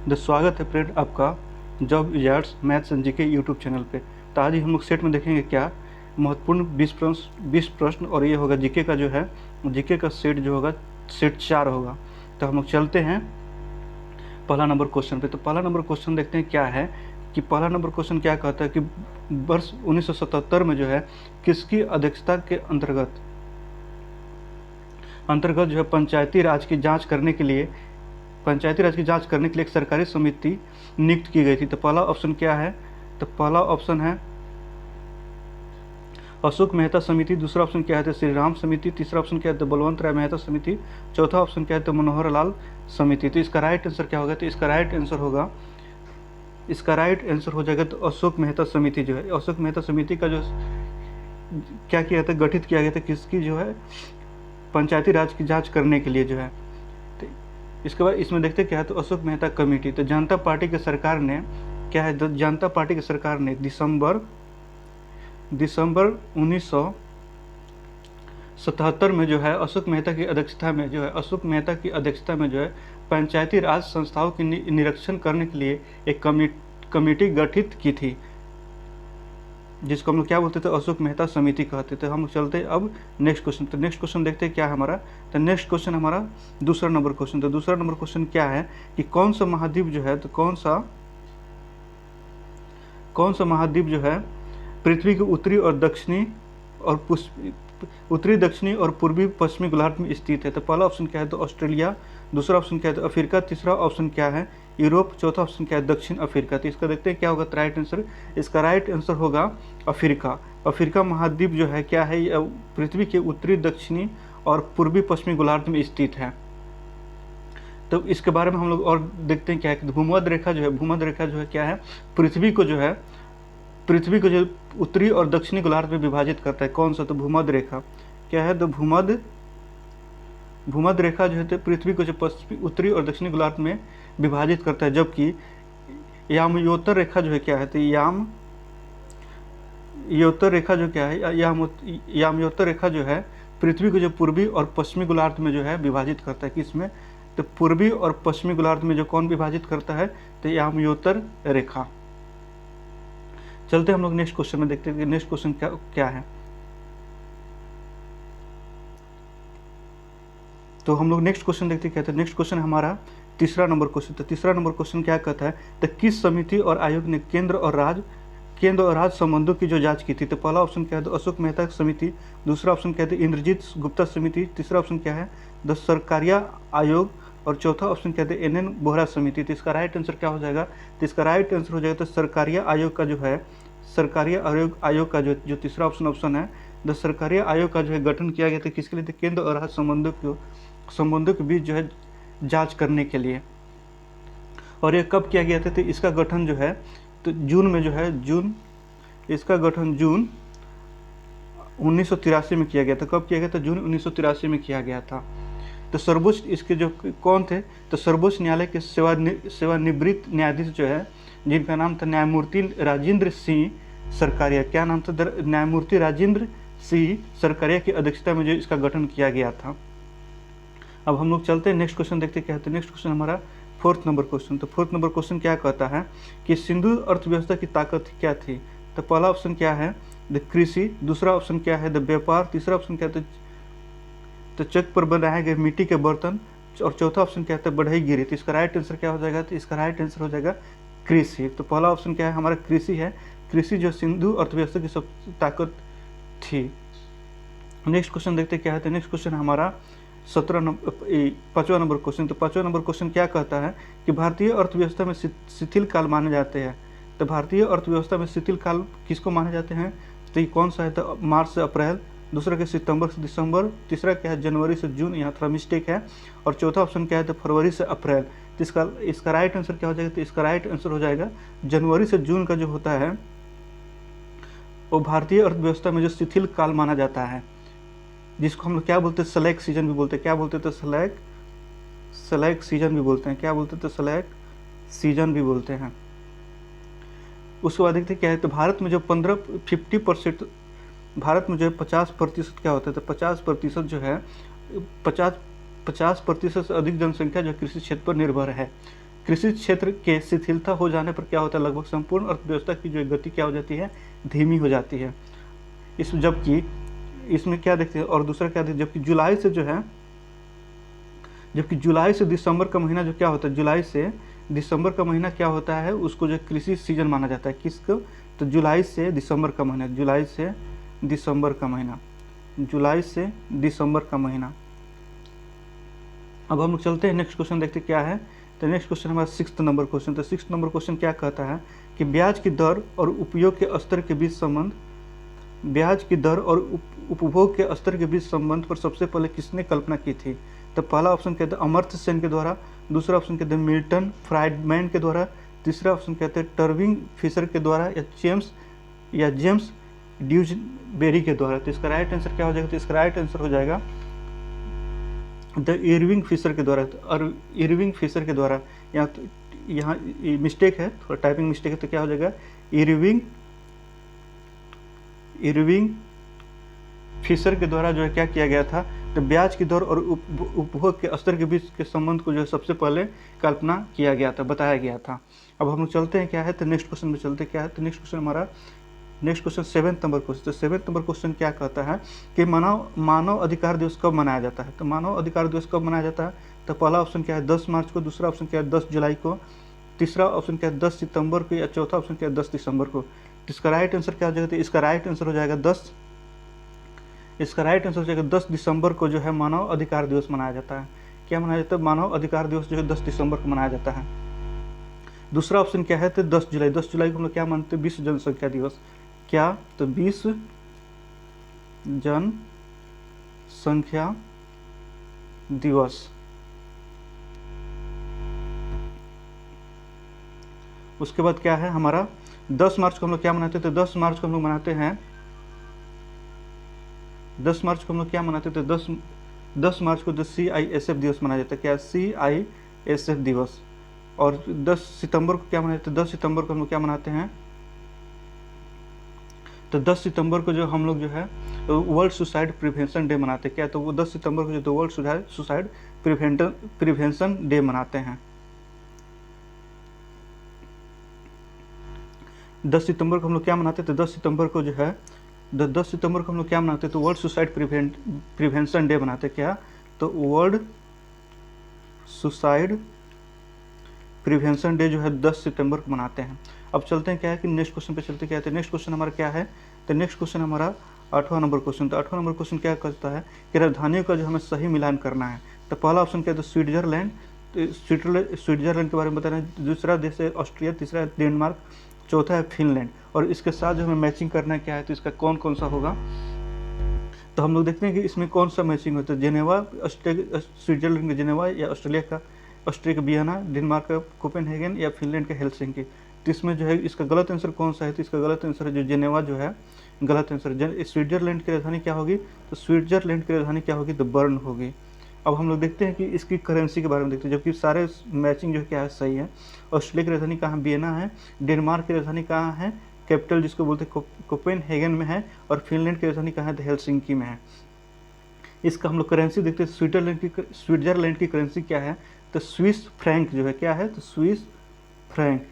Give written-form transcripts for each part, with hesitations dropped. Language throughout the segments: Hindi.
तो स्वागत है फ्रेंड आपका job Wizards maths and GK YouTube channel पे। तो आज ही हम लोग सेट में देखेंगे क्या महत्वपूर्ण 20 प्रश्न और ये होगा जीके का जो है जीके का सेट जो होगा सेट 4 होगा। तो हम लोग चलते हैं पहला नंबर क्वेश्चन पे। तो पहला नंबर क्वेश्चन देखते हैं क्या है कि पहला नंबर क्वेश्चन क्या कहता है कि वर्ष 1977 में जो है किसकी अध्यक्षता के अंतर्गत जो है पंचायती राज की जाँच करने के लिए एक सरकारी समिति नियुक्त की गई थी। तो पहला ऑप्शन क्या है? तो पहला ऑप्शन है अशोक मेहता समिति। दूसरा ऑप्शन क्या है? तो श्री राम समिति। तीसरा ऑप्शन क्या है? तो बलवंत राय मेहता समिति। चौथा ऑप्शन क्या है? तो मनोहर लाल समिति। तो इसका राइट आंसर क्या होगा? तो इसका राइट आंसर हो जाएगा तो अशोक मेहता समिति जो है। अशोक मेहता समिति का जो क्या किया था, गठित किया गया था किसकी जो है पंचायती राज की जाँच करने के लिए जो है। इसके बाद इसमें देखते क्या है? तो अशोक मेहता कमेटी। तो जनता पार्टी की सरकार ने क्या है? तो जनता पार्टी की सरकार ने दिसंबर 1977 में जो है अशोक मेहता की अध्यक्षता में जो है पंचायती राज संस्थाओं की निरीक्षण करने के लिए एक कमेटी गठित की थी, जिसको हम लोग क्या बोलते थे? अशोक मेहता समिति कहते थे। हम लोग चलते अब नेक्स्ट क्वेश्चन। तो नेक्स्ट क्वेश्चन देखते हैं क्या है हमारा। तो नेक्स्ट क्वेश्चन हमारा दूसरा नंबर क्वेश्चन। तो दूसरा नंबर क्वेश्चन क्या है कि कौन सा महाद्वीप जो है तो कौन सा महाद्वीप जो है पृथ्वी के उत्तरी दक्षिणी और पूर्वी पश्चिमी गोलार्ध में स्थित है। तो पहला ऑप्शन क्या है? तो ऑस्ट्रेलिया। दूसरा ऑप्शन क्या है? तो अफ्रीका। तीसरा ऑप्शन क्या है? यूरोप। चौथा ऑप्शन क्या है? दक्षिण अफ्रीका। तो इसका देखते हैं क्या होगा राइट आंसर। इसका राइट आंसर होगा अफ्रीका। अफ्रीका महाद्वीप जो है क्या है? पृथ्वी के उत्तरी दक्षिणी और पूर्वी पश्चिमी गोलार्ध में स्थित है। तो इसके बारे में हम लोग और देखते हैं क्या है। भूमध्य रेखा जो है क्या है? पृथ्वी को जो उत्तरी और दक्षिणी गोलार्ध में विभाजित करता है। कौन सा? तो भूमध्य रेखा क्या है? तो भूमध्य रेखा जो है तो पृथ्वी को जो उत्तरी और दक्षिणी गोलार्ध में विभाजित करता है, जबकि यामयोत्तर रेखा जो है क्या है? तो यामयोत्तर रेखा जो है पृथ्वी को जो पूर्वी और पश्चिमी गोलार्ध में जो है विभाजित करता है। किसमें? तो पूर्वी और पश्चिमी गोलार्ध में जो कौन विभाजित करता है? तो यामयोत्तर रेखा। चलते हम लोग नेक्स्ट क्वेश्चन में देखते हैं कि नेक्स्ट क्वेश्चन क्या है। तो हम लोग नेक्स्ट क्वेश्चन देखते क्या था। नेक्स्ट क्वेश्चन हमारा तीसरा नंबर क्वेश्चन। तो तीसरा नंबर क्वेश्चन क्या कहता है? तो किस समिति और आयोग ने केंद्र और राज्य संबंधों की जो जांच की थी? तो पहला ऑप्शन क्या है? तो अशोक मेहता समिति। दूसरा ऑप्शन क्या है? तो इंद्रजीत गुप्ता समिति। तीसरा ऑप्शन क्या है? द सरकारिया आयोग। और चौथा ऑप्शन क्या है? NN बोहरा समिति। तो इसका राइट आंसर क्या हो जाएगा? तो इसका राइट आंसर हो जाएगा तो सरकारिया आयोग का जो तीसरा ऑप्शन है, द सरकारिया आयोग का जो है गठन किया गया था किसके लिए? तो केंद्र और राज्य संबंधों के बीच जो है जांच करने के लिए। और ये कब किया गया था? तो इसका गठन जो है तो जून 1983 में किया गया था। कब किया गया था? जून 1983 में किया गया था। तो सर्वोच्च इसके जो कौन थे? तो सर्वोच्च न्यायालय के सेवानिवृत्त न्यायाधीश जो है, जिनका नाम था न्यायमूर्ति राजेंद्र सिंह सरकारिया। क्या नाम था? न्यायमूर्ति राजेंद्र सिंह सरकारिया की अध्यक्षता में जो इसका गठन किया गया था। अब हम लोग चलते हैं नेक्स्ट क्वेश्चन देखते क्या है। नेक्स्ट क्वेश्चन हमारा फोर्थ नंबर क्वेश्चन। तो फोर्थ नंबर क्वेश्चन क्या कहता है कि सिंधु अर्थव्यवस्था की ताकत क्या थी? तो पहला ऑप्शन क्या है? द कृषि। दूसरा ऑप्शन क्या है? द व्यापार। तीसरा ऑप्शन क्या है? तो चक पर बनाए गए मिट्टी के बर्तन। और चौथा ऑप्शन क्या है? बढ़ई गिरी। तो इसका राइट आंसर क्या हो जाएगा? तो इसका राइट आंसर हो जाएगा कृषि। तो पहला ऑप्शन क्या है हमारा? कृषि है। कृषि जो सिंधु अर्थव्यवस्था की सब ताकत थी। नेक्स्ट क्वेश्चन देखते क्या है। तो नेक्स्ट क्वेश्चन हमारा पांचवा नंबर क्वेश्चन। तो पांचवा नंबर क्वेश्चन क्या कहता है कि भारतीय अर्थव्यवस्था में शिथिल काल माने जाते हैं। तो भारतीय अर्थव्यवस्था में शिथिल काल किसको माने जाते हैं? तो ये कौन सा है? तो मार्च से अप्रैल। दूसरा क्या? सितंबर से दिसंबर। तीसरा क्या है? जनवरी से जून, यहाँ थोड़ा मिस्टेक है। और चौथा ऑप्शन क्या है? तो फरवरी से अप्रैल। तो इसका राइट आंसर क्या हो जाएगा? तो इसका राइट आंसर हो जाएगा जनवरी से जून का जो होता है वो भारतीय अर्थव्यवस्था में जो शिथिल काल माना जाता है, जिसको हम लोग क्या बोलते हैं? स्लैक सीजन भी बोलते हैं। क्या बोलते थे? स्लैक सीजन भी बोलते हैं। क्या बोलते थे? स्लैक सीजन भी बोलते हैं। उसके बाद देखते क्या है। तो भारत में जो 50% भारत में जो है 50% क्या होता है? तो 50% जो है 50% से अधिक जनसंख्या जो कृषि क्षेत्र पर निर्भर है। कृषि क्षेत्र के शिथिलता हो जाने पर क्या होता है, लगभग संपूर्ण अर्थव्यवस्था की जो गति क्या हो जाती है, धीमी हो जाती है। इस जबकि इसमें क्या देखते हैं, और दूसरा क्या देखते हैं, जबकि जुलाई से दिसंबर का महीना जो क्या होता है, जुलाई से दिसंबर का महीना क्या होता है, उसको जो कृषि सीजन माना जाता है। किसको, तो जुलाई से दिसंबर का महीना, जुलाई से दिसंबर का महीना, जुलाई से दिसंबर का महीना। अब हम लोग चलते हैं नेक्स्ट क्वेश्चन देखते क्या है। तो नेक्स्ट क्वेश्चन हमारा 6 नंबर क्वेश्चन। तो 6 नंबर क्वेश्चन क्या कहता है कि ब्याज की दर और उपयोग के स्तर के बीच संबंध, ब्याज की दर और उपभोग के स्तर के बीच संबंध पर सबसे पहले किसने कल्पना की थी। तो पहला ऑप्शन कहते हैं अमर्त्य सेन के द्वारा, दूसरा ऑप्शन कहते हैं मिल्टन फ्राइडमैन के द्वारा, तीसरा ऑप्शन कहते हैं टर्विंग फिशर के द्वारा, या जेम्स ड्यूसबेरी के द्वारा। तो इसका राइट आंसर क्या हो जाएगा, तो इसका राइट आंसर हो जाएगा द इरविंग फिशर के द्वारा। और इरविंग फिशर के द्वारा, यहाँ मिस्टेक है, थोड़ा टाइपिंग मिस्टेक है, तो क्या हो जाएगा इरविंग फिशर के द्वारा जो है क्या किया गया था, तो ब्याज की दर और उपभोग के स्तर के बीच के संबंध को जो है सबसे पहले कल्पना किया गया था, बताया गया था। अब हम लोग चलते हैं क्या है, तो नेक्स्ट क्वेश्चन में चलते क्या है। तो नेक्स्ट क्वेश्चन 7 नंबर क्वेश्चन। तो 7 नंबर क्वेश्चन क्या कहता है कि मानव अधिकार दिवस कब मनाया जाता है। तो मानव अधिकार दिवस कब मनाया जाता है, तो पहला ऑप्शन क्या है 10 मार्च को, दूसरा ऑप्शन क्या है 10 जुलाई को, तीसरा ऑप्शन क्या है 10 सितंबर को, या चौथा ऑप्शन क्या है 10 दिसंबर को। इसका राइट आंसर क्या हो जाएगा, तो इसका राइट आंसर हो जाएगा 10 दिसंबर को जो है मानव अधिकार दिवस मनाया जाता है। क्या मनाया जाता है, मानव अधिकार दिवस जो है 10 दिसंबर को मनाया जाता है। दूसरा ऑप्शन क्या है, तो 10 जुलाई को हम लोग क्या मानते हैं, विश्व जनसंख्या दिवस। क्या, तो विश्व जनसंख्या दिवस। उसके बाद क्या है हमारा 10 मार्च को हम लोग क्या मनाते हैं, तो 10 मार्च को हम लोग मनाते हैं, 10 मार्च को हम लोग क्या मनाते थे, 10 मार्च को CISF दिवस मनाया जाता है। क्या, CISF दिवस। और 10 सितंबर को क्या मनाते हैं, 10 सितंबर को हम लोग क्या मनाते हैं, तो 10 सितंबर को जो हम लोग जो है वर्ल्ड सुसाइड प्रिवेंशन डे मनाते हैं। क्या, तो वो 10 सितंबर को जो वर्ल्ड सुसाइड प्रिवेंशन डे मनाते हैं। 10 सितंबर को हम लोग क्या मनाते थे, 10 सितंबर को जो है 10 सितंबर को हम लोग क्या मनाते, तो वर्ल्ड सुसाइड प्रिवेंशन डे मनाते। क्या, तो वर्ल्ड सुसाइड प्रिवेंशन डे जो है 10 सितंबर को मनाते हैं। अब चलते हैं क्या है कि नेक्स्ट क्वेश्चन पे चलते क्या है। तो नेक्स्ट क्वेश्चन हमारा क्या है, तो नेक्स्ट क्वेश्चन हमारा 8वां नंबर क्वेश्चन। तो 8वां नंबर क्वेश्चन क्या करता है कि राजधानियों का जो हमें सही मिलान करना है। तो पहला ऑप्शन क्या है, तो स्विट्जरलैंड, तो स्विट्जरलैंड के बारे में बताना है। दूसरा देश है ऑस्ट्रिया, तीसरा है डेनमार्क, चौथा है फिनलैंड। और इसके साथ जो हमें मैचिंग करना है क्या है, तो इसका कौन कौन सा होगा। तो हम लोग देखते हैं कि इसमें कौन सा मैचिंग होता है, जेनेवा स्विट्जरलैंड का जेनेवा, या ऑस्ट्रिया का वियना, डेनमार्क का कोपेनहेगन, या फिनलैंड का हेलसिंकी। तो इसमें जो है इसका गलत आंसर कौन सा है, तो इसका गलत आंसर है जो जेनेवा जो है गलत आंसर। स्विट्जरलैंड की राजधानी क्या होगी, तो स्विट्जरलैंड की राजधानी क्या होगी, तो बर्न होगी। अब हम लोग देखते हैं कि इसकी करेंसी के बारे में देखते हैं, जबकि सारे मैचिंग जो क्या है सही है। ऑस्ट्रेलिया की राजधानी कहाँ, वियना है। डेनमार्क की राजधानी कहाँ है, कैपिटल जिसको बोलते हैं कोपेनहेगन में है। और फिनलैंड की राजधानी कहाँ है, तो हेलसिंकी में है। इसका हम लोग करेंसी देखते हैं, स्विट्जरलैंड की करेंसी क्या है, तो स्विस फ्रैंक जो है क्या है, तो स्विस फ्रैंक,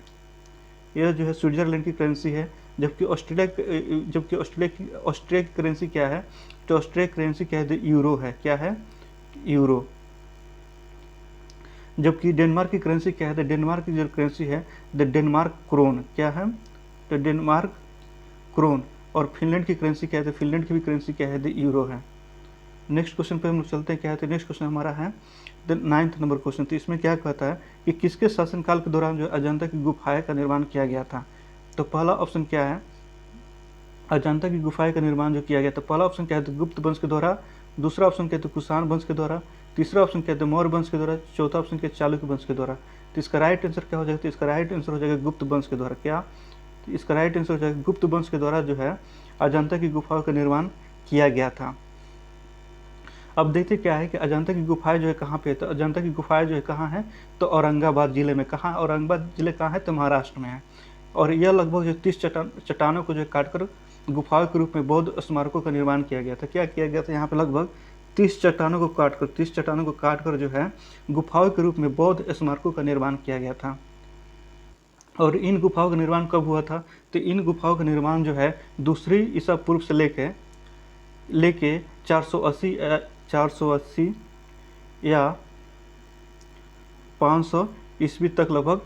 यह जो है स्विट्जरलैंड की करेंसी है। जबकि ऑस्ट्रिया की करेंसी क्या है, तो ऑस्ट्रिया की करेंसी क्या है, तो यूरो है। क्या है, यूरो। जबकि डेनमार्क की करेंसी क्या है, तो डेनमार्क की जो करेंसी है द डेनमार्क क्रोन। क्या है, तो डेनमार्क क्रोन। और फिनलैंड की करेंसी क्या है, तो फिनलैंड की भी करेंसी क्या है, द यूरो है। नेक्स्ट क्वेश्चन पे हम लोग चलते हैं क्या है। तो नेक्स्ट क्वेश्चन हमारा है द 9th नंबर क्वेश्चन। तो इसमें क्या कहता है कि किसके शासनकाल के दौरान जो अजंता की गुफाएं का निर्माण किया गया था। तो पहला ऑप्शन क्या है, अजंता की गुफाएं का निर्माण जो किया गया था, पहला ऑप्शन क्या है, तो गुप्त वंश के द्वारा, दूसरा ऑप्शन क्या है, तो कुषाण वंश के द्वारा, तीसरा ऑप्शन क्या है, तो मौर्य वंश के द्वारा, चौथा ऑप्शन क्या है, चालुक्य वंश के द्वारा। तो इसका राइट आंसर क्या हो जाएगा, तो इसका राइट आंसर हो जाएगा गुप्त वंश के द्वारा। क्या, तो इसका राइट आंसर हो जाएगा गुप्त वंश के द्वारा जो है अजंता की गुफाओं का निर्माण किया गया था। अब देखते क्या है कि अजंता की गुफाएं जो है कहाँ पे है, तो अजंता की गुफाएं जो है कहाँ है, तो औरंगाबाद जिले में। कहाँ, औरंगाबाद जिले कहाँ है, तो महाराष्ट्र में है। और यह लगभग जो 30 चट्टानों को जो काटकर गुफाओं के रूप में बौद्ध स्मारकों का निर्माण किया गया था। क्या किया गया था, यहाँ पे लगभग 30 चट्टानों को काट कर जो है गुफाओं के रूप में बौद्ध स्मारकों का निर्माण किया गया था। और इन गुफाओं का निर्माण कब हुआ था? तो इन गुफाओं का निर्माण जो है दूसरी ईसा पूर्व से लेके 480 या 500 ईस्वी तक लगभग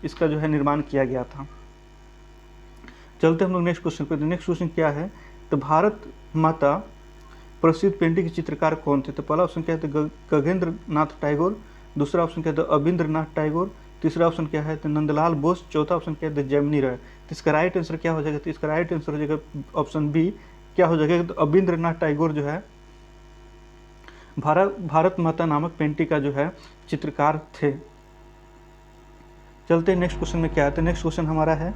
इसका जो है निर्माण किया गया था। चलते हम लोग नेक्स्ट क्वेश्चन पे। नेक्स्ट क्वेश्चन क्या है? तो भारत माता प्रसिद्ध पेंटिंग के चित्रकार कौन थे? तो पहला ऑप्शन क्या है? तो गगनेंद्र नाथ टैगोर। दूसरा ऑप्शन क्या है? तो अविंद्र नाथ टैगोर। तीसरा ऑप्शन क्या है? तो नंदलाल बोस। चौथा ऑप्शन क्या है? तो जैमिनी राय। तो इसका राइट आंसर क्या हो जाएगा? तो इसका राइट आंसर हो जाएगा ऑप्शन बी। क्या हो जाएगा? तो अविंद्र नाथ टैगोर जो है भारत माता नामक पेंटिंग का जो है चित्रकार थे। चलते हैं नेक्स्ट क्वेश्चन में क्या है। तो नेक्स्ट क्वेश्चन हमारा है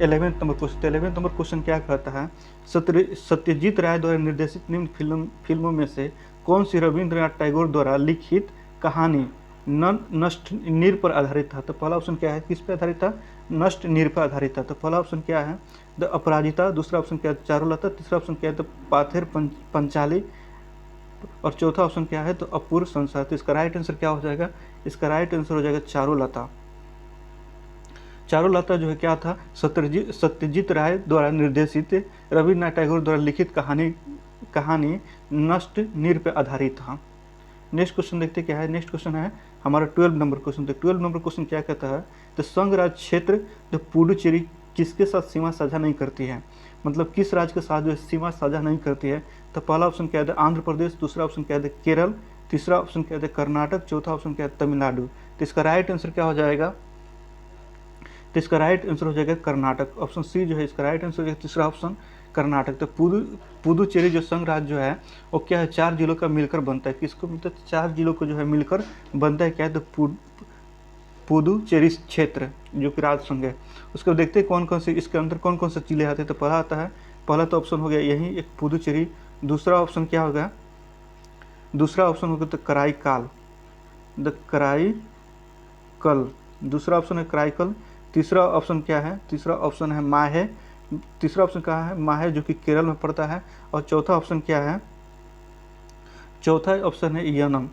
11वें नंबर क्वेश्चन। 11वें नंबर क्वेश्चन क्या कहता है? सत्यजीत राय द्वारा निर्देशित निम्न फिल्मों में से कौन सी रविंद्रनाथ टैगोर द्वारा लिखित कहानी नष्ट नीर पर आधारित था? तो पहला ऑप्शन क्या है? किस पे आधारित था? नष्ट नीर पर आधारित था। तो पहला ऑप्शन क्या है? द अपराजिता। दूसरा ऑप्शन क्या है? चारुलता। तीसरा ऑप्शन क्या है? तो पाथेर पंचाली। और चौथा ऑप्शन क्या है? तो अपूर्व संसार। तो इसका राइट आंसर क्या हो जाएगा? इसका राइट आंसर हो जाएगा चारुलता। चारुलता जो है क्या था? सत्यजीत राय द्वारा निर्देशित रविन्द्रनाथ टैगोर द्वारा लिखित कहानी नष्ट नीर पर आधारित था। नेक्स्ट क्वेश्चन देखते क्या है। नेक्स्ट क्वेश्चन है हमारा 12 नंबर क्वेश्चन। तो 12 नंबर क्वेश्चन क्या कहता है? तो संघ राज्य क्षेत्र जो पुडुचेरी किसके साथ सीमा साझा नहीं करती है? मतलब किस राज्य के साथ जो सीमा साझा नहीं करती है? तो पहला ऑप्शन क्या है? आंध्र प्रदेश। दूसरा ऑप्शन क्या है? केरल। तीसरा ऑप्शन क्या है? कर्नाटक। चौथा ऑप्शन क्या है? तमिलनाडु। तो इसका राइट आंसर क्या हो जाएगा? तो इसका राइट आंसर हो जाएगा कर्नाटक। ऑप्शन सी जो है इसका राइट आंसर हो जाएगा। तीसरा ऑप्शन कर्नाटक। तो पुदुचेरी जो संघ राज्य जो है वो क्या है? 4 जिलों का मिलकर बनता है। किसको मिलता है? 4 जिलों को जो है मिलकर बनता है। क्या है? तो पुदुचेरी क्षेत्र जो कि राज्य संघ है। उसके बाद देखते हैं कौन कौन से इसके अंदर कौन कौन से जिले आते हैं। तो पहला आता है, पहला तो ऑप्शन हो गया यही एक पुदुचेरी। दूसरा ऑप्शन क्या होगा? दूसरा ऑप्शन होगा तो कराईकाल, द कराईकल। दूसरा ऑप्शन है कराईकल। तीसरा ऑप्शन क्या है? तीसरा ऑप्शन है माहे। तीसरा ऑप्शन कहाँ है? माहे जो कि केरल में पड़ता है। और चौथा ऑप्शन क्या है? चौथा ऑप्शन है यनम।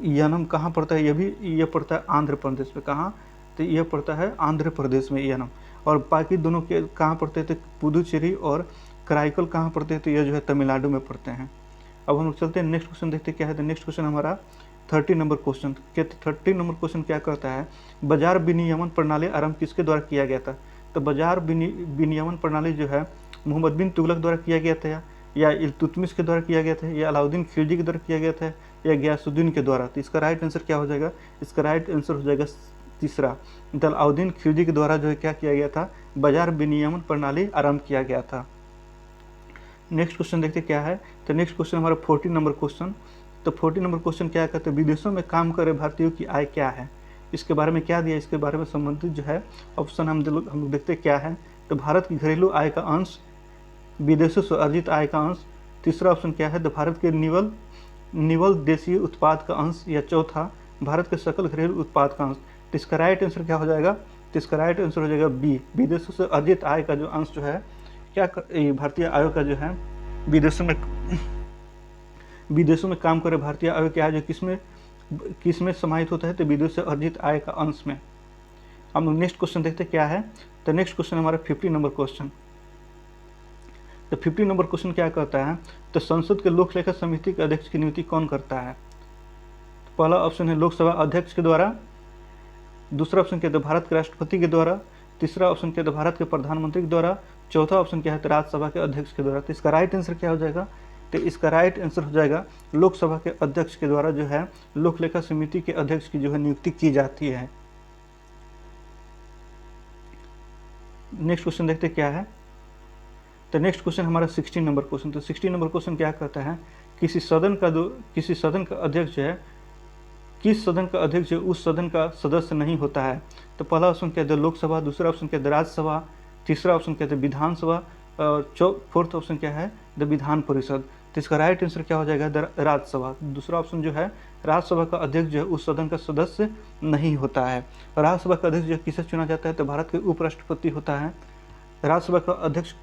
यनम कहाँ पड़ता है? ये पड़ता है आंध्र प्रदेश में। कहाँ? तो ये पड़ता है आंध्र प्रदेश में यनम। और बाकी दोनों के कहाँ पड़ते थे? पुदुचेरी और कराईकल कहाँ पड़ते हैं? तो ये जो है तमिलनाडु में पड़ते हैं। अब हम लोग चलते हैं नेक्स्ट क्वेश्चन देखते क्या है। तो नेक्स्ट क्वेश्चन हमारा 30 नंबर क्वेश्चन। 30 नंबर क्वेश्चन क्या करता है? बाजार विनियमन प्रणाली आरंभ किसके द्वारा किया गया था? तो बाजार विनियमन प्रणाली जो है मोहम्मद बिन तुगलक द्वारा किया गया था, या इल्तुतमिश के द्वारा किया गया था, या अलाउद्दीन खिलजी के द्वारा किया गया था, या गयासुद्दीन के द्वारा? तो इसका राइट आंसर क्या हो जाएगा? इसका राइट आंसर हो जाएगा तीसरा, अलाउद्दीन खिलजी के द्वारा जो है क्या किया गया था? बाजार विनियमन प्रणाली आरंभ किया गया था। नेक्स्ट क्वेश्चन देखते क्या है। तो नेक्स्ट क्वेश्चन हमारा 40 नंबर क्वेश्चन। तो 40 नंबर क्वेश्चन क्या कहते हैं? विदेशों में काम कर रहे भारतीयों की आय क्या है? इसके बारे में क्या दिया? इसके बारे में संबंधित जो है ऑप्शन हम लोग देखते क्या है। तो भारत की घरेलू आय का अंश, विदेशों से अर्जित आय का अंश। तीसरा ऑप्शन क्या है? तो भारत के निवल देशीय उत्पाद का अंश। या चौथा भारत के सकल घरेलू उत्पाद का अंश। तो इसका राइट आंसर क्या हो जाएगा? तो इसका राइट आंसर हो जाएगा बी, विदेशों से अर्जित आय का जो अंश जो है क्या भारतीय आयोग का जो है विदेशों में काम करे भारतीय आयोग क्या है जो किसमें समाहित होता है? तो विदेश से अर्जित आय का अंश में। हम लोग नेक्स्ट क्वेश्चन देखते क्या है। तो नेक्स्ट क्वेश्चन हमारा 50 नंबर क्वेश्चन। तो 50 नंबर क्वेश्चन क्या कहता है? तो संसद के लोक लेखा समिति के अध्यक्ष की नियुक्ति कौन करता है? तो पहला ऑप्शन है लोकसभा अध्यक्ष के द्वारा। दूसरा ऑप्शन क्या है? भारत के राष्ट्रपति के द्वारा। तीसरा ऑप्शन क्या है? भारत के प्रधानमंत्री के द्वारा। चौथा ऑप्शन क्या है? तो राज्यसभा के अध्यक्ष के द्वारा। तो इसका राइट आंसर क्या हो जाएगा? तो इसका राइट आंसर हो जाएगा लोकसभा के अध्यक्ष के द्वारा जो है लोक लेखा समिति के अध्यक्ष की जो है नियुक्ति की जाती है। नेक्स्ट क्वेश्चन देखते क्या है। तो नेक्स्ट क्वेश्चन हमारा 16 नंबर क्वेश्चन। तो 16 नंबर क्वेश्चन क्या कहता है? किसी सदन का अध्यक्ष जो है किस सदन का अध्यक्ष जो उस सदन का सदस्य नहीं होता है? तो पहला ऑप्शन क्या है? लोकसभा। दूसरा ऑप्शन क्या है? राज्यसभा। तीसरा ऑप्शन क्या है? विधानसभा। और फोर्थ ऑप्शन क्या है? द विधान परिषद। तो इसका राइट आंसर क्या हो जाएगा? राज्यसभा। दूसरा ऑप्शन जो है राज्यसभा का अध्यक्ष जो है उस सदन का सदस्य नहीं होता है। राज्यसभा का अध्यक्ष जो किसे चुना जाता है? तो भारत के उपराष्ट्रपति होता है। राज्यसभा का अध्यक्ष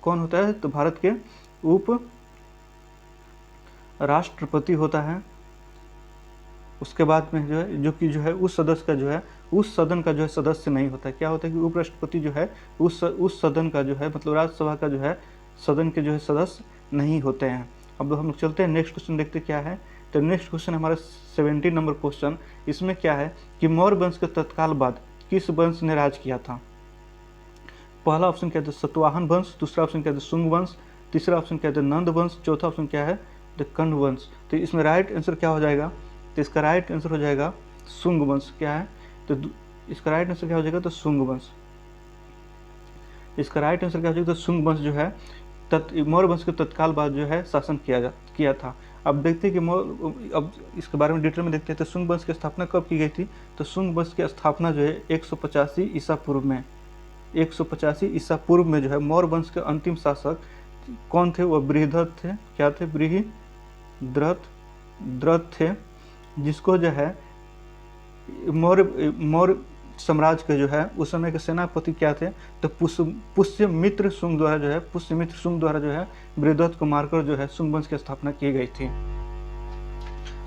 कौन होता है? तो भारत के राष्ट्रपति होता है। उसके बाद में जो है जो है उस सदस्य का जो है उस सदन का जो है सदस्य नहीं होता है। क्या होता है कि उपराष्ट्रपति जो है उस सदन का जो है मतलब राज्यसभा का जो है सदन के जो है सदस्य नहीं होते हैं। अब हम लोग चलते हैं नेक्स्ट क्वेश्चन देखते क्या है। तो नेक्स्ट क्वेश्चन हमारा 17 नंबर क्वेश्चन। इसमें क्या है कि मौर्य वंश के तत्काल बाद किस वंश ने राज किया था। पहला ऑप्शन क्या है सतवाहन वंश, दूसरा ऑप्शन क्या है शुंग वंश, तीसरा ऑप्शन क्या है नंद वंश, चौथा ऑप्शन क्या है द कंद वंश। तो इसमें राइट आंसर क्या हो जाएगा, तो इसका राइट आंसर हो जाएगा शुंग वंश। क्या है तो इसका राइट आंसर क्या हो जाएगा तो शुंग वंश। इसका राइट आंसर क्या हो जाएगा तो शुंग वंश जो है मौर्य वंश के तत्काल बाद जो है शासन किया था। अब देखते हैं कि अब इसके बारे में डिटेल में देखते हैं। तो शुंग वंश की स्थापना कब की गई थी, तो शुंग वंश की स्थापना जो है 185 ईसा पूर्व में 185 ईसा पूर्व में जो है मौर्य वंश के अंतिम शासक कौन थे, वह बृहद्रथ थे। क्या थे, बृहद्रथ थे, जिसको जो है मौर्य साम्राज्य के जो है उस समय के सेनापति क्या थे, तो पुष्यमित्र शुंग द्वारा जो है बृहद्रथ को मारकर जो है शुंग वंश की स्थापना की गई थी।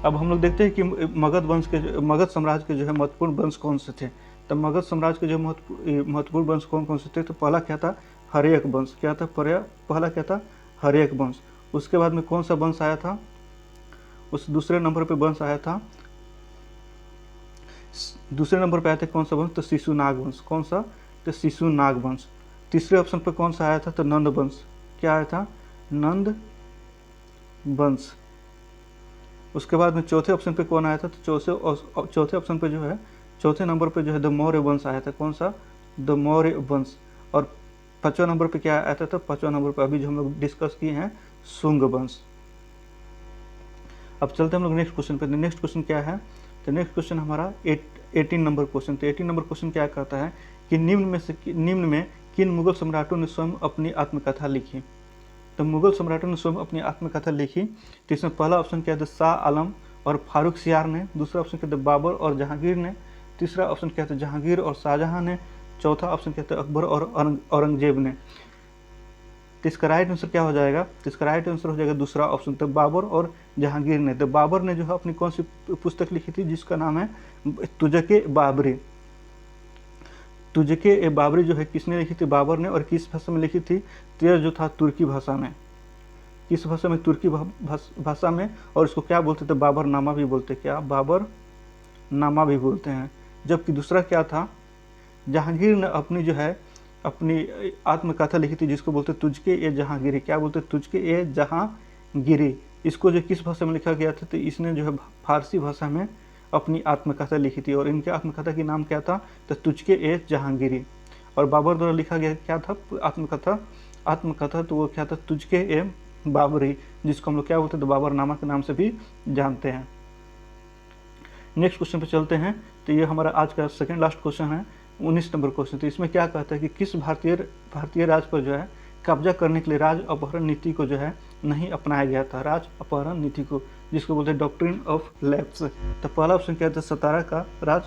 अब हम लोग देखते हैं कि मगध साम्राज्य के जो है महत्वपूर्ण वंश कौन से थे। तो मगध साम्राज्य के जो महत्वपूर्ण वंश कौन कौन से थे, तो पहला क्या था हर्यक वंश। क्या था पहला क्या था हर्यक वंश। उसके बाद में कौन सा वंश आया था, उस दूसरे नंबर पे वंश आया था, दूसरे नंबर पे आया था कौन सा वंश, तो शिशुनाग वंश। कौन सा, तो शिशुनाग वंश। तीसरे ऑप्शन पे कौन सा आया था, तो नंद वंश। क्या आया था, नंद वंश। उसके बाद में चौथे ऑप्शन पे कौन आया था, तो चौथे ऑप्शन पे जो है चौथे नंबर पे जो है द मौर्य वंश आया था। कौन सा, द मौर्य वंश। और पांचवा नंबर पे क्या आया था, तो पांचवा नंबर पे अभी जो हम लोग डिस्कस किए हैं शुंग वंश। अब चलते हैं हम लोग नेक्स्ट क्वेश्चन पे। नेक्स्ट क्वेश्चन क्या है, तो नेक्स्ट क्वेश्चन हमारा 18 नंबर क्वेश्चन। तो 18 नंबर क्वेश्चन क्या कहता है कि निम्न में किन मुगल सम्राटों ने स्वयं अपनी आत्मकथा लिखी। तो मुगल सम्राटों ने स्वयं अपनी आत्मकथा लिखी। तो इसमें पहला ऑप्शन क्या है, शाह आलम और फारूक सियार ने। दूसरा ऑप्शन क्या है, बाबर और जहांगीर ने। तीसरा ऑप्शन क्या है, जहांगीर और शाहजहां ने। चौथा ऑप्शन क्या है, अकबर और औरंगजेब ने। तो इसका राइट आंसर क्या हो जाएगा, तो इसका राइट आंसर हो जाएगा दूसरा ऑप्शन, तो बाबर और जहांगीर ने। तो बाबर ने जो है अपनी कौन सी पुस्तक लिखी थी, जिसका नाम है तुज़्क़-ए बाबरी। तुज़्क़-ए बाबरी जो है किसने लिखी थी, बाबर ने। और किस भाषा में लिखी थी, तो यह जो था तुर्की भाषा में। किस भाषा में, तुर्की भाषा में। और इसको क्या बोलते थे, बाबर नामा भी बोलते। क्या, बाबर नामा भी बोलते हैं। जबकि दूसरा क्या था, जहांगीर ने अपनी जो है अपनी आत्मकथा लिखी थी, जिसको बोलते तुझके जहांगीरी। क्या बोलते, तुझके जहांगीरी। इसको जो किस भाषा में लिखा गया था, तो इसने जो है फारसी भाषा में अपनी आत्मकथा लिखी थी। और इनके आत्मकथा की नाम क्या था, तो तुझके जहांगीरी। और बाबर द्वारा लिखा गया क्या था आत्मकथा, तो वो क्या था, तुझके बाबरी, जिसको हम लोग क्या बोलते हैं, तो बाबरनामा के नाम से भी जानते हैं। नेक्स्ट क्वेश्चन पे चलते हैं। तो ये हमारा आज का सेकंड लास्ट क्वेश्चन है, 19 नंबर क्वेश्चन। तो इसमें क्या कहता है कि किस भारतीय राज पर जो है कब्जा करने के लिए राज अपहरण नीति को जो है नहीं अपनाया गया था, राज अपहरण नीति को, जिसको बोलते हैं डॉक्ट्रिन ऑफ लैप्स। तो पहला ऑप्शन क्या था, सतारा का राज।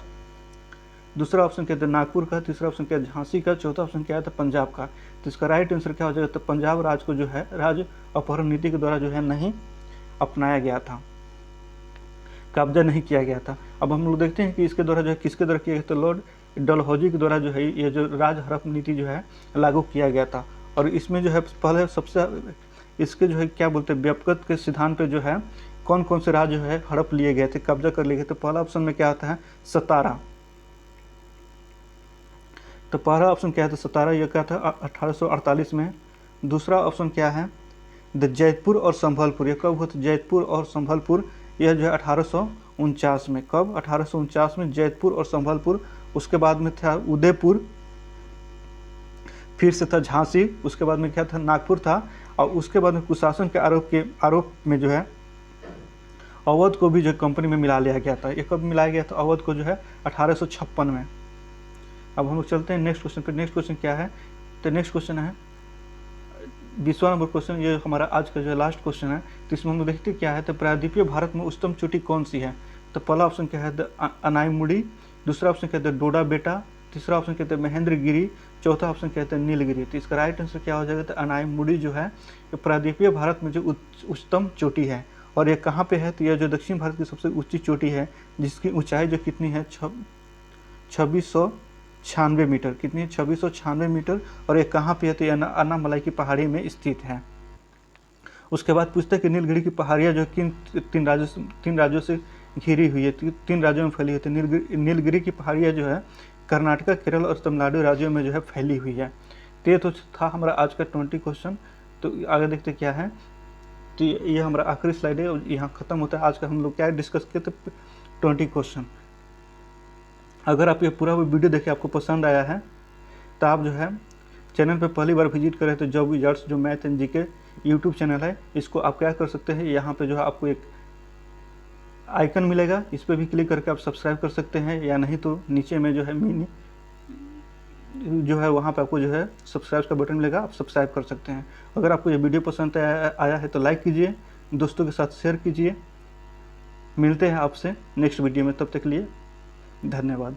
दूसरा ऑप्शन क्या था, नागपुर का। तीसरा ऑप्शन क्या है, झांसी का। चौथा ऑप्शन क्या था, पंजाब का। तो इसका राइट आंसर क्या हो जाएगा, तो पंजाब राज को जो है राज अपहरण नीति के द्वारा जो है नहीं अपनाया गया था, कब्जा नहीं किया गया था। अब हम लोग देखते हैं कि इसके द्वारा जो है किसके द्वारा किया गया, तो लॉर्ड डलहौजी के द्वारा जो है ये जो राज हड़प नीति जो है लागू किया गया था। और इसमें जो है पहले सबसे इसके जो है क्या बोलते हैं, व्यक्तिगत के सिद्धांत पे जो है कौन कौन से राज जो है हड़प लिए गए थे, कब्जा कर लिए गए थे। पहला ऑप्शन में क्या आता है, सतारा। तो पहला ऑप्शन क्या था, सतारा। यह क्या था, 1848 में। दूसरा ऑप्शन क्या है, द जैतपुर और संभलपुर। यह कब हुआ था, जैतपुर और संभलपुर। यह जो है 1849 में। कब, 1849 में जैतपुर और संभलपुर। उसके बाद में था उदयपुर, फिर से था झांसी। उसके बाद में क्या था, नागपुर था। और उसके बाद में कुशासन के आरोप में जो है अवध को भी जो कंपनी में मिला लिया गया था। ये कब मिलाया गया था, अवध को जो है 1856 में। अब हम लोग चलते हैं नेक्स्ट क्वेश्चन पे। नेक्स्ट क्वेश्चन क्या है, तो नेक्स्ट क्वेश्चन है 20वां नंबर क्वेश्चन। ये हमारा आज का जो लास्ट क्वेश्चन है। तो इसमें हम लोग देखते क्या है, तो प्रायद्वीपीय भारत में उच्चतम चोटी कौन सी है। तो पहला ऑप्शन क्या है, अनाईमुड़ी। दूसरा ऑप्शन कहते हैं डोडा बेटा। तीसरा ऑप्शन कहते हैं महेंद्रगिरी। चौथा ऑप्शन कहते हैं नीलगिरी। तो इसका राइट आंसर क्या हो जाएगा, तो अनाईमुड़ी जो है प्रायद्वीपीय भारत में जो उच्चतम चोटी है। और ये कहाँ पे है, तो यह जो दक्षिण भारत की सबसे ऊंची चोटी है, जिसकी ऊंचाई जो कितनी है 2696 मीटर, कितनी है 2696 मीटर, और ये कहाँ पे है, तो ये अन्नामलाई की पहाड़ी में स्थित है। उसके बाद पूछते हैं कि नीलगिरी की पहाड़ियाँ जो किन तीन राज्यों से घिरी हुई है, तीन राज्यों में फैली हुई है। नीलगिरी की पहाड़ियाँ जो है कर्नाटका, केरल और तमिलनाडु राज्यों में जो है फैली हुई है। तो ये तो था हमारा आज का 20 क्वेश्चन। तो आगे देखते क्या है, तो ये हमारा आखिरी स्लाइड है और यहाँ ख़त्म होता है आज का हम लोग क्या डिस्कस किए थे 20 क्वेश्चन। अगर आप ये पूरा वीडियो देखे आपको पसंद आया है तो आप जो है चैनल पे पहली बार विजिट करें तो जॉब विजार्ड्स जो math and GK YouTube channel है, इसको आप क्या कर सकते हैं, यहाँ पे जो है आपको एक आइकन मिलेगा, इस पर भी क्लिक करके आप सब्सक्राइब कर सकते हैं, या नहीं तो नीचे में जो है मिनी जो है वहाँ पे आपको जो है सब्सक्राइब का बटन मिलेगा, आप सब्सक्राइब कर सकते हैं। अगर आपको ये वीडियो पसंद आया है तो लाइक कीजिए, दोस्तों के साथ शेयर कीजिए। मिलते हैं आपसे नेक्स्ट वीडियो में, तब तक के लिए धन्यवाद।